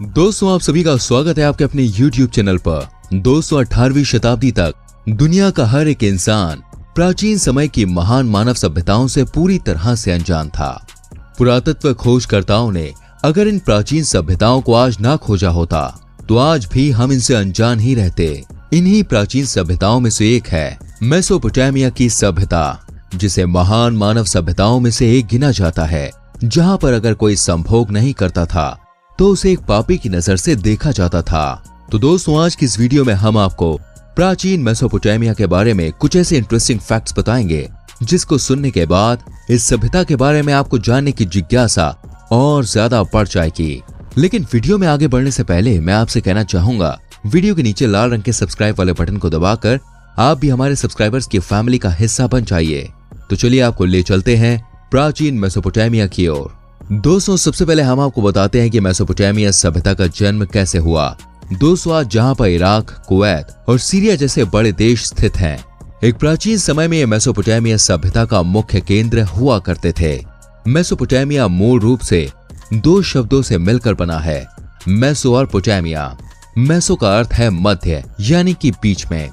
दोस्तों, आप सभी का स्वागत है आपके अपने YouTube चैनल पर। दोस्तों, 18वीं शताब्दी तक दुनिया का हर एक इंसान प्राचीन समय की महान मानव सभ्यताओं से पूरी तरह से अनजान था। पुरातत्व खोजकर्ताओं ने अगर इन प्राचीन सभ्यताओं को आज ना खोजा होता तो आज भी हम इनसे अनजान ही रहते। इन्हीं प्राचीन सभ्यताओं में से एक है मेसोपोटामिया की सभ्यता, जिसे महान मानव सभ्यताओं में से एक गिना जाता है, जहां पर अगर कोई संभोग नहीं करता था तो उसे एक पापी की नजर से देखा जाता था। तो दोस्तों, आज की इस वीडियो में हम आपको प्राचीन मेसोपोटामिया के बारे में कुछ ऐसे इंटरेस्टिंग फैक्ट्स बताएंगे जिसको सुनने के बाद इस सभ्यता के बारे में आपको जानने की जिज्ञासा और ज्यादा बढ़ जाएगी। लेकिन वीडियो में आगे बढ़ने से पहले मैं आपसे कहना चाहूंगा, वीडियो के नीचे लाल रंग के सब्सक्राइब वाले बटन को दबाकर आप भी हमारे सब्सक्राइबर्स की फैमिली का हिस्सा बन जाइए। तो चलिए आपको ले चलते हैं प्राचीन मेसोपोटामिया की ओर। दोस्तों, सबसे पहले हम आपको बताते हैं कि मेसोपोटामिया सभ्यता का जन्म कैसे हुआ। दोस्तों, आज जहां पर इराक, कुवैत और सीरिया जैसे बड़े देश स्थित हैं, एक प्राचीन समय में यह मेसोपोटामिया सभ्यता का मुख्य केंद्र हुआ करते थे। मेसोपोटामिया मूल रूप से दो शब्दों से मिलकर बना है, मेसो और पोटामिया। मेसो का अर्थ है मध्य यानी कि बीच में,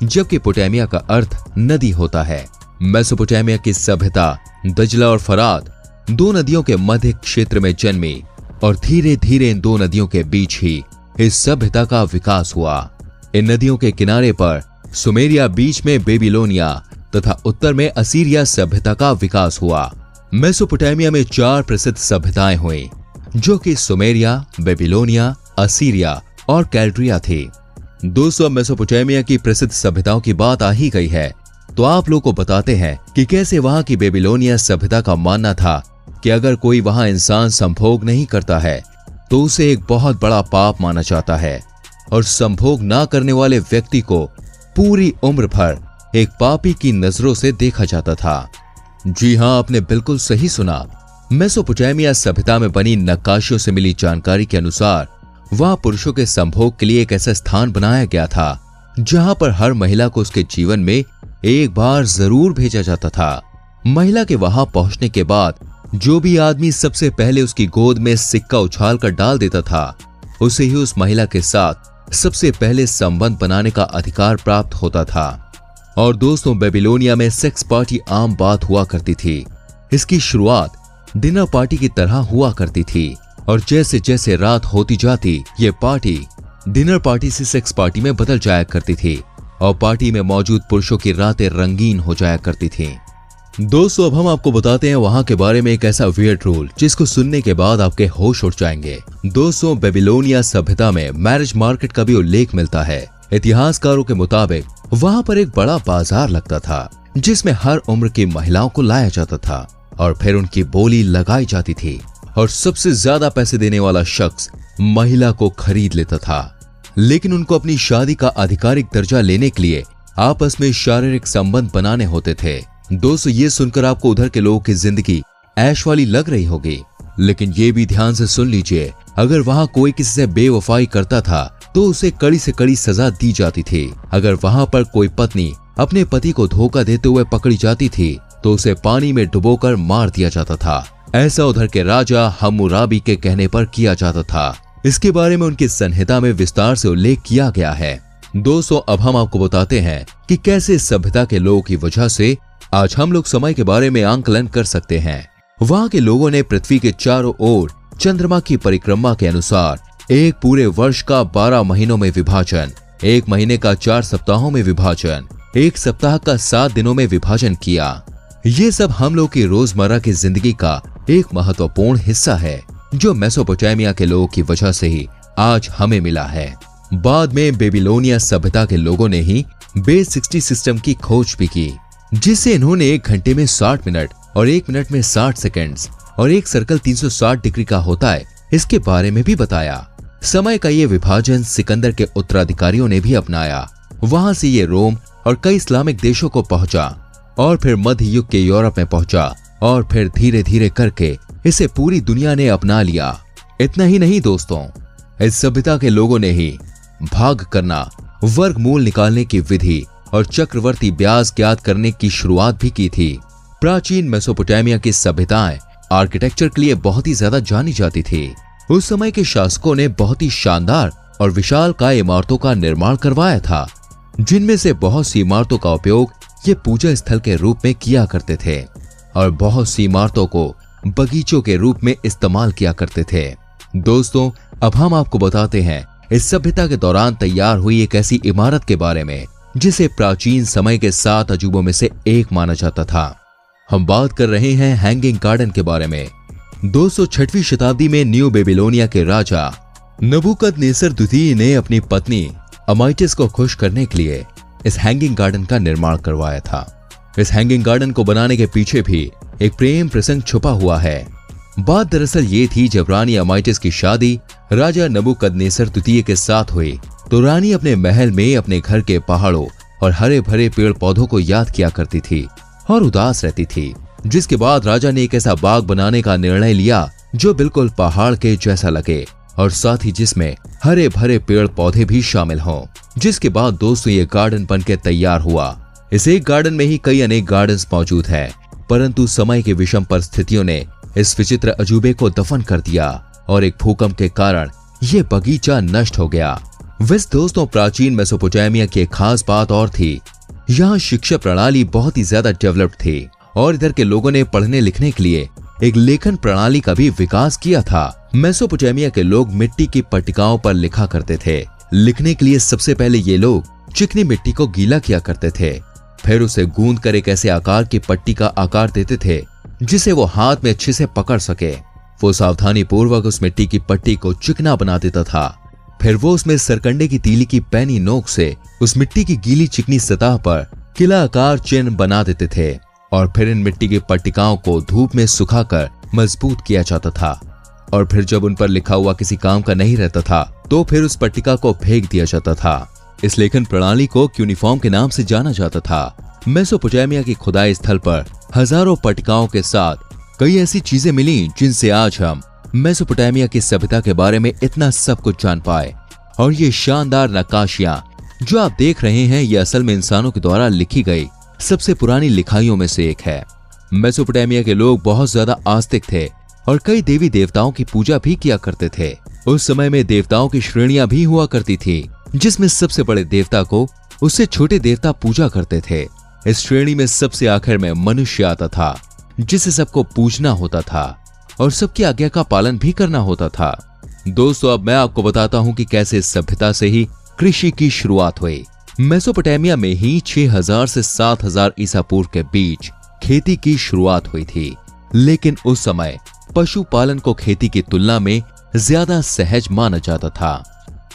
जबकि पोटामिया का अर्थ नदी होता है। मेसोपोटामिया की सभ्यता दजला और फरात दो नदियों के मध्य क्षेत्र में जन्मी और धीरे धीरे इन दो नदियों के बीच ही इस सभ्यता का विकास हुआ। इन नदियों के किनारे पर सुमेरिया, बीच में बेबीलोनिया तथा उत्तर में असीरिया सभ्यता का विकास हुआ। मेसोपोटामिया में चार प्रसिद्ध सभ्यताएं हुई, जो कि सुमेरिया, बेबीलोनिया, असीरिया और कैल्ड्रिया थी। दोस्तों, मेसोपोटामिया की प्रसिद्ध सभ्यताओं की बात आ ही गई है तो आप लोगों को बताते हैं कि कैसे वहां की बेबीलोनिया सभ्यता का मानना था कि अगर कोई वहां इंसान संभोग नहीं करता है तो उसे एक बहुत बड़ा पाप माना जाता है और संभोग ना करने वाले व्यक्ति को पूरी उम्र भर एक पापी की नजरों से देखा जाता था। जी हां, आपने बिल्कुल सही सुना। मेसोपोटामिया सभ्यता में बनी नक्काशियों से मिली जानकारी के अनुसार वहां पुरुषों के संभोग के लिए एक ऐसा स्थान बनाया गया था जहां पर हर महिला को उसके जीवन में एक बार जरूर भेजा जाता था। महिला के वहां पहुंचने के बाद जो भी आदमी सबसे पहले उसकी गोद में सिक्का उछाल कर डाल देता था, उसे ही उस महिला के साथ सबसे पहले संबंध बनाने का अधिकार प्राप्त होता था। और दोस्तों, बेबीलोनिया में सेक्स पार्टी आम बात हुआ करती थी। इसकी शुरुआत डिनर पार्टी की तरह हुआ करती थी और जैसे जैसे रात होती जाती ये पार्टी डिनर पार्टी से सेक्स पार्टी में बदल जाया करती थी और पार्टी में मौजूद पुरुषों की रातें रंगीन हो जाया करती थी। दोस्तों, अब हम आपको बताते हैं वहां के बारे में एक ऐसा वियर्ड रूल जिसको सुनने के बाद आपके होश उड़ जाएंगे। दोस्तों, बेबीलोनिया सभ्यता में मैरिज मार्केट का भी उल्लेख मिलता है। इतिहासकारों के मुताबिक वहां पर एक बड़ा बाजार लगता था जिसमें हर उम्र की महिलाओं को लाया जाता था और फिर उनकी बोली लगाई जाती थी और सबसे ज्यादा पैसे देने वाला शख्स महिला को खरीद लेता था। लेकिन उनको अपनी शादी का आधिकारिक दर्जा लेने के लिए आपस में शारीरिक संबंध बनाने होते थे। दोस्तों, ये सुनकर आपको उधर के लोगों की जिंदगी ऐश वाली लग रही होगी, लेकिन ये भी ध्यान से सुन लीजिए, अगर वहां कोई किसी से बेवफाई करता था तो उसे कड़ी से कड़ी सजा दी जाती थी। अगर वहां पर कोई पत्नी अपने पति को धोखा देते हुए पकड़ी जाती थी तो उसे पानी में डुबोकर मार दिया जाता था। ऐसा उधर के राजा हम्मुराबी के कहने पर किया जाता था। इसके बारे में उनकी संहिता में विस्तार से उल्लेख किया गया है। दोस्तों, अब हम आपको बताते हैं कि कैसे सभ्यता के लोगों की वजह से आज हम लोग समय के बारे में आंकलन कर सकते हैं। वहां के लोगों ने पृथ्वी के चारों ओर चंद्रमा की परिक्रमा के अनुसार एक पूरे वर्ष का 12 महीनों में विभाजन, एक महीने का 4 सप्ताहों में विभाजन, एक सप्ताह का 7 दिनों में विभाजन किया। ये सब हम लोग की रोजमर्रा की जिंदगी का एक महत्वपूर्ण हिस्सा है जो मेसोपोटामिया के लोगों की वजह से ही आज हमें मिला है। बाद में बेबीलोनिया सभ्यता के लोगों ने ही बेस 60 सिस्टम की खोज भी की, जिससे इन्होंने 1 घंटे में 60 मिनट और 1 मिनट में 60 सेकंड्स और एक सर्कल 360 डिग्री का होता है, इसके बारे में भी बताया। समय का ये विभाजन सिकंदर के उत्तराधिकारियों ने भी अपनाया। वहां से ये रोम और कई इस्लामिक देशों को पहुंचा और फिर मध्य युग के यूरोप में पहुंचा और फिर धीरे धीरे करके इसे पूरी दुनिया ने अपना लिया। इतना ही नहीं दोस्तों, इस सभ्यता के लोगों ने ही भाग करना, वर्गमूल निकालने की विधि और चक्रवर्ती ब्याज ज्ञात करने की शुरुआत भी की थी। प्राचीन मेसोपोटामिया की सभ्यताएं आर्किटेक्चर के लिए बहुत ही ज्यादा जानी जाती थी। उस समय के शासकों ने बहुत ही शानदार और विशालकाय इमारतों का निर्माण करवाया था, जिनमें से बहुत सी इमारतों का उपयोग ये पूजा स्थल के रूप में किया करते थे और बहुत सी इमारतों को बगीचों के रूप में इस्तेमाल किया करते थे। दोस्तों, अब हम आपको बताते हैं इस सभ्यता के दौरान तैयार हुई एक ऐसी इमारत के बारे में जिसे प्राचीन समय के 7 अजूबों में से एक माना जाता था। हम बात कर रहे हैं हैंगिंग गार्डन के बारे में। 206वीं शताब्दी में न्यू बेबीलोनिया के राजा नबूकदनेस्सर द्वितीय ने अपनी पत्नी अमाइटिस को खुश करने के लिए इस हैंगिंग गार्डन का निर्माण करवाया था। इस हैंगिंग गार्डन को बनाने के पीछे भी एक प्रेम प्रसंग छुपा हुआ है। बात दरअसल ये थी, जब रानी अमाइटिस की शादी राजा नबूकदनेस्सर द्वितीय के साथ हुई तो रानी अपने महल में अपने घर के पहाड़ों और हरे भरे पेड़ पौधों को याद किया करती थी और उदास रहती थी, जिसके बाद राजा ने एक ऐसा बाग बनाने का निर्णय लिया जो बिल्कुल पहाड़ के जैसा लगे और साथ ही जिसमें हरे भरे पेड़ पौधे भी शामिल हों। जिसके बाद दोस्तों ये गार्डन बनकर तैयार हुआ। इस एक गार्डन में ही कई अनेक गार्डन्स मौजूद हैं, परंतु समय की विषम परिस्थितियों ने इस विचित्र अजूबे को दफन कर दिया और एक भूकंप के कारण ये बगीचा नष्ट हो गया। वैसे दोस्तों, प्राचीन मेसोपोटामिया की एक खास बात और थी, यहाँ शिक्षा प्रणाली बहुत ही ज्यादा डेवलप्ड थी और इधर के लोगों ने पढ़ने लिखने के लिए एक लेखन प्रणाली का भी विकास किया था। मेसोपोटामिया के लोग मिट्टी की पट्टिकाओं पर लिखा करते थे। लिखने के लिए सबसे पहले ये लोग चिकनी मिट्टी को गीला किया करते थे, फिर उसे गूंद कर एक ऐसे आकार की पट्टी का आकार देते थे जिसे वो हाथ में अच्छे से पकड़ सके। वो सावधानी पूर्वक उस मिट्टी की पट्टी को चिकना बना देता था। फिर वो उसमें सरकंडे की तीली की पैनी नोक से उस मिट्टी की गीली चिकनी सतह पर किला आकार चिन्ह बना देते थे और फिर इन मिट्टी की पट्टिकाओं को धूप में सुखाकर मजबूत किया जाता था। और फिर जब उन पर लिखा हुआ किसी काम का नहीं रहता था तो फिर उस पट्टिका को फेंक दिया जाता था। इस लेखन प्रणाली को क्यूनिफॉर्म के नाम से जाना जाता था। मेसोपोटामिया की खुदाई स्थल पर हजारों पट्टिकाओं के साथ कई ऐसी चीजें मिली जिनसे आज हम मेसोपोटामिया की सभ्यता के बारे में इतना सब कुछ जान पाए। और ये शानदार नक्काशियां जो आप देख रहे हैं, ये असल में इंसानों के द्वारा लिखी गई सबसे पुरानी लिखाइयों में से एक है। मेसोपोटामिया के लोग बहुत ज्यादा आस्तिक थे और कई देवी देवताओं की पूजा भी किया करते थे। उस समय में देवताओं की श्रेणियां भी हुआ करती थी, जिसमें सबसे बड़े देवता को उससे छोटे देवता पूजा करते थे। इस श्रेणी में सबसे आखिर में मनुष्य आता था, जिसे सबको पूजना होता था और सबकी आज्ञा का पालन भी करना होता था। दोस्तों, अब मैं आपको बताता हूँ कि कैसे इस सभ्यता से ही कृषि की शुरुआत हुई। मेसोपोटामिया में ही 6000 से 7000 ईसा पूर्व के बीच खेती की शुरुआत हुई थी, लेकिन उस समय पशुपालन को खेती की तुलना में ज्यादा सहज माना जाता था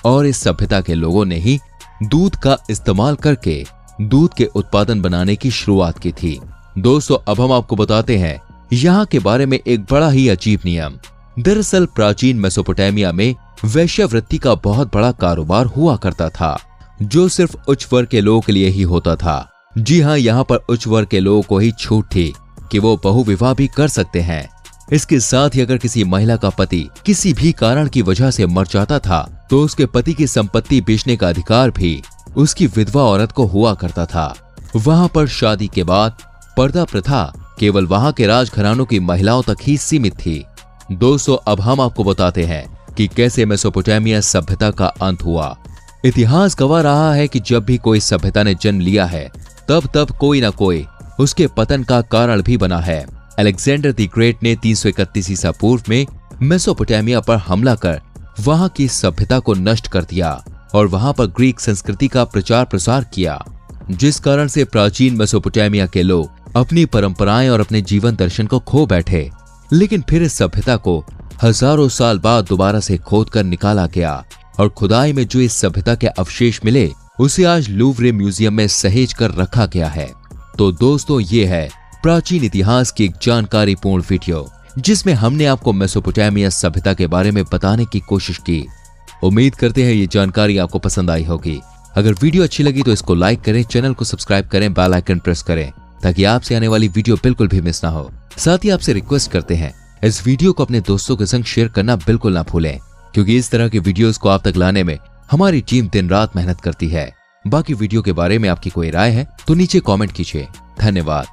और इस सभ्यता के लोगों ने ही दूध का इस्तेमाल करके दूध के उत्पादन बनाने की शुरुआत की थी। दोस्तों, अब हम आपको बताते हैं यहाँ के बारे में एक बड़ा ही अजीब नियम। दरअसल प्राचीन मेसोपोटामिया में वैश्यावृत्ति का बहुत बड़ा कारोबार हुआ करता था, जो सिर्फ उच्च वर्ग के लोगों के लिए ही होता था। जी हाँ, यहाँ पर उच्च वर्ग के लोगों को ही छूट थी कि वो बहुविवाह भी कर सकते हैं। इसके साथ ही अगर किसी महिला का पति किसी भी कारण की वजह से मर जाता था तो उसके पति की संपत्ति बेचने का अधिकार भी उसकी विधवा औरत को हुआ करता था। वहाँ पर शादी के बाद पर्दा प्रथा केवल वहाँ के राजघरानों की महिलाओं तक ही सीमित थी। दोस्तों, अब हम आपको बताते हैं कि कैसे मेसोपोटामिया सभ्यता का अंत हुआ। इतिहास गवाह रहा है कि जब भी कोई सभ्यता ने जन्म लिया है तब कोई ना कोई उसके पतन का कारण भी बना है। अलेक्जेंडर द ग्रेट ने 331 ईसा पूर्व में मेसोपोटामिया पर हमला कर वहां की सभ्यता को नष्ट कर दिया और वहां पर ग्रीक संस्कृति का प्रचार प्रसार किया, जिस कारण से प्राचीन मेसोपोटामिया के लोग अपनी परंपराएं और अपने जीवन दर्शन को खो बैठे। लेकिन फिर इस सभ्यता को हजारों साल बाद दोबारा से खोद कर निकाला गया और खुदाई में जो इस सभ्यता के अवशेष मिले उसे आज लूवरे म्यूजियम में सहेज कर रखा गया है। तो दोस्तों, ये है प्राचीन इतिहास की एक जानकारीपूर्ण वीडियो जिसमें हमने आपको मेसोपोटामिया सभ्यता के बारे में बताने की कोशिश की। उम्मीद करते हैं ये जानकारी आपको पसंद आई होगी। अगर वीडियो अच्छी लगी तो इसको लाइक करें, चैनल को सब्सक्राइब करें, बेल आइकन प्रेस करें ताकि आपसे आने वाली वीडियो बिल्कुल भी मिस ना हो। साथ ही आपसे रिक्वेस्ट करते हैं इस वीडियो को अपने दोस्तों के संग शेयर करना बिल्कुल ना भूलें, क्योंकि इस तरह के वीडियोस को आप तक लाने में हमारी टीम दिन रात मेहनत करती है। बाकी वीडियो के बारे में आपकी कोई राय है तो नीचे कमेंट कीजिए। धन्यवाद।